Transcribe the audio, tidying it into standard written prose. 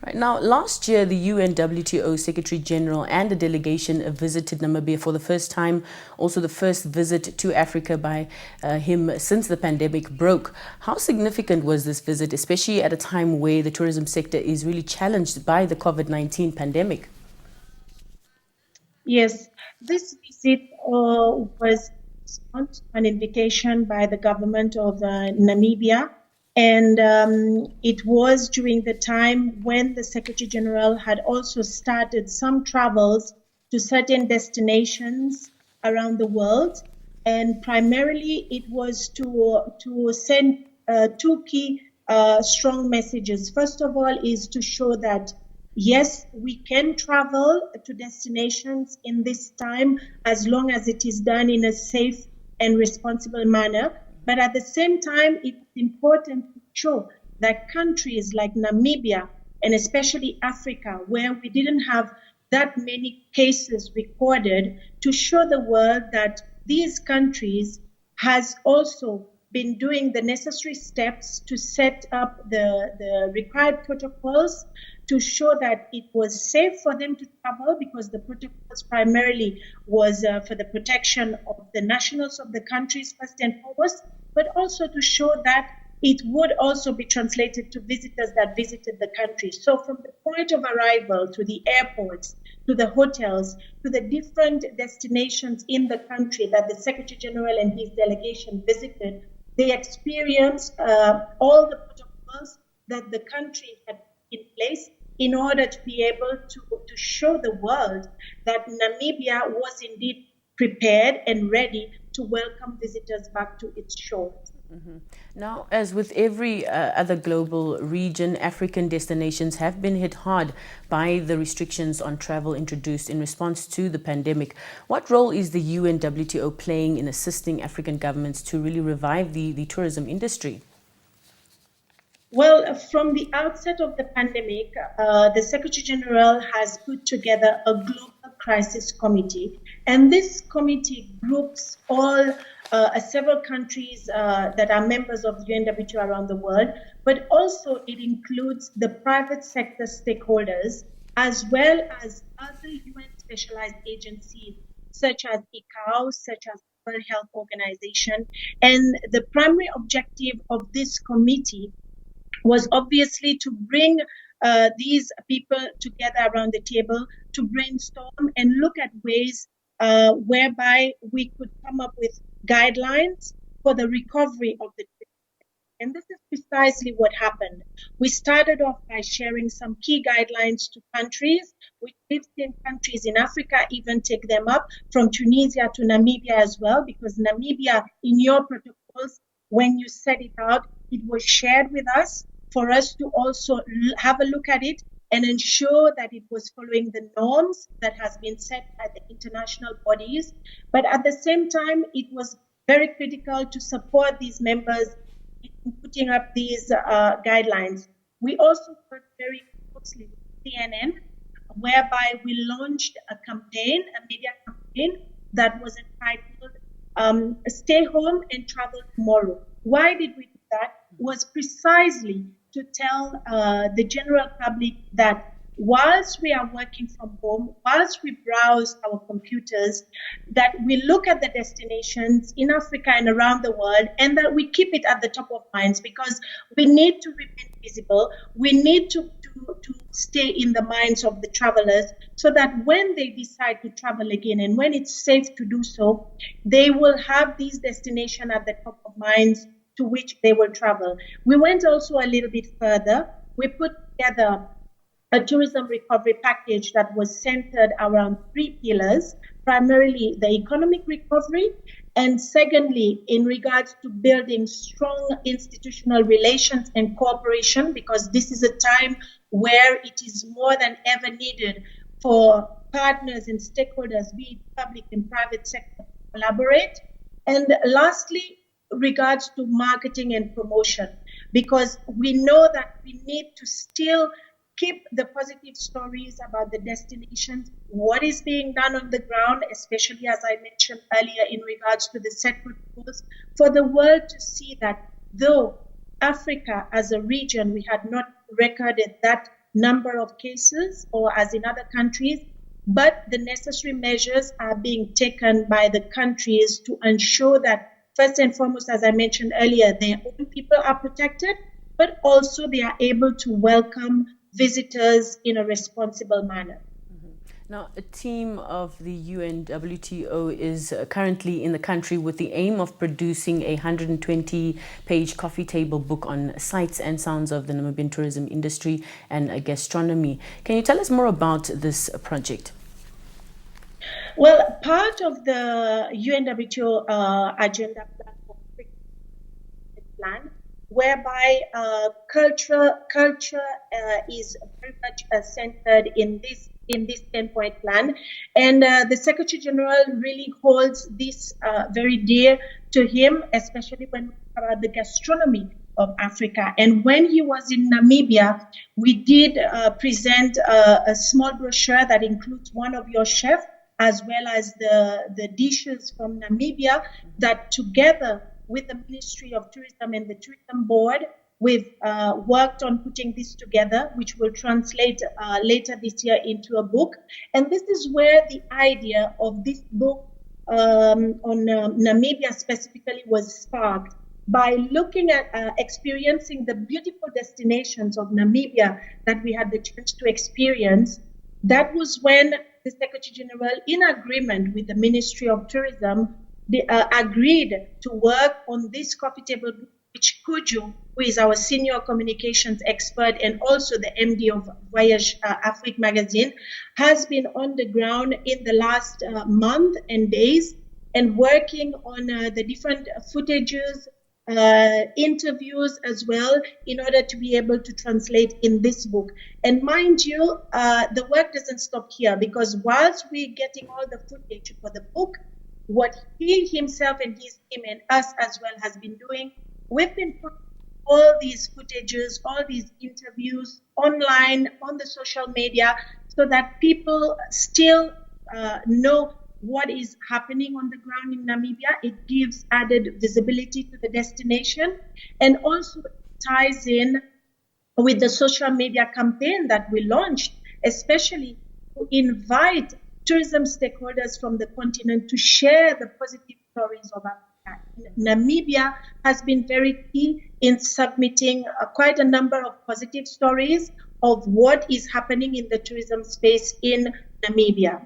Right. Now, last year, the UNWTO Secretary General and a delegation visited Namibia for the first time, also the first visit to Africa by him since the pandemic broke. How significant was this visit, especially at a time where the tourism sector is really challenged by the COVID-19 pandemic? Yes, this visit was response to an invitation by the government of Namibia, and it was during the time when the Secretary General had also started some travels to certain destinations around the world, and primarily it was to send two key strong messages. First of all, is to show that yes, we can travel to destinations in this time as long as it is done in a safe and responsible manner. But at the same time, it's important to show that countries like Namibia and especially Africa, where we didn't have that many cases recorded, to show the world that these countries has also been doing the necessary steps to set up the required protocols to show that it was safe for them to travel, because the protocols primarily was for the protection of the nationals of the countries first and foremost, but also to show that it would also be translated to visitors that visited the country. So from the point of arrival to the airports, to the hotels, to the different destinations in the country that the Secretary General and his delegation visited, they experienced all the protocols that the country had in place in order to be able to show the world that Namibia was indeed prepared and ready to welcome visitors back to its shores. Now, as with every other global region, African destinations have been hit hard by the restrictions on travel introduced in response to the pandemic. What role is the UNWTO playing in assisting African governments to really revive the tourism industry? Well, from the outset of the pandemic, the Secretary General has put together a global crisis committee, and this committee groups all several countries that are members of the UNWTO around the world, but also it includes the private sector stakeholders as well as other UN specialized agencies such as ICAO, such as World Health Organization. And the primary objective of this committee was obviously to bring these people together around the table to brainstorm and look at ways whereby we could come up with guidelines for the recovery of the trade. And this is precisely what happened. We started off by sharing some key guidelines to countries. We 15 countries in Africa even take them up, from Tunisia to Namibia as well, because Namibia, in your protocols, when you set it out, it was shared with us for us to also have a look at it and ensure that it was following the norms that has been set by the international bodies. But at the same time, it was very critical to support these members in putting up these guidelines. We also worked very closely with CNN, whereby we launched a campaign, a media campaign that was entitled Stay Home and Travel Tomorrow. Why did we do that? Was precisely to tell the general public that whilst we are working from home, whilst we browse our computers, that we look at the destinations in Africa and around the world, and that we keep it at the top of minds, because we need to remain visible. We need to stay in the minds of the travelers, so that when they decide to travel again and when it's safe to do so, they will have these destinations at the top of minds to which they will travel. We went also a little bit further. We put together a tourism recovery package that was centered around three pillars, primarily the economic recovery, and secondly, in regards to building strong institutional relations and cooperation, because this is a time where it is more than ever needed for partners and stakeholders, be it public and private sector, to collaborate. And lastly, regards to marketing and promotion, because we know that we need to still keep the positive stories about the destinations, what is being done on the ground, especially as I mentioned earlier in regards to the set protocols, for the world to see that though Africa as a region, we had not recorded that number of cases or as in other countries, but the necessary measures are being taken by the countries to ensure that, first and foremost, as I mentioned earlier, their own people are protected, but also they are able to welcome visitors in a responsible manner. Now, a team of the UNWTO is currently in the country with the aim of producing a 120-page coffee table book on sights and sounds of the Namibian tourism industry and gastronomy. Can you tell us more about this project? Well, part of the UNWTO agenda plan, whereby culture is very much centered in this 10-point plan, and the Secretary General really holds this very dear to him, especially when we talk about the gastronomy of Africa. And when he was in Namibia, we did present a small brochure that includes one of your chefs as well as the dishes from Namibia, that together with the Ministry of Tourism and the Tourism Board, we've worked on putting this together, which will translate later this year into a book. And this is where the idea of this book on Namibia specifically was sparked, by looking at experiencing the beautiful destinations of Namibia that we had the chance to experience. That was when the Secretary General, in agreement with the Ministry of Tourism, agreed to work on this coffee table book, which Kuju, who is our senior communications expert and also the MD of Voyage Afrique magazine, has been on the ground in the last month and days and working on the different footages, interviews as well, in order to be able to translate in this book. And mind you, the work doesn't stop here, because whilst we're getting all the footage for the book, what he himself and his team and us as well has been doing, we've been putting all these footages, all these interviews online, on the social media, so that people still know what is happening on the ground in Namibia. It gives added visibility to the destination, and also ties in with the social media campaign that we launched, especially to invite tourism stakeholders from the continent to share the positive stories of Africa. Namibia has been very key in submitting quite a number of positive stories of what is happening in the tourism space in Namibia.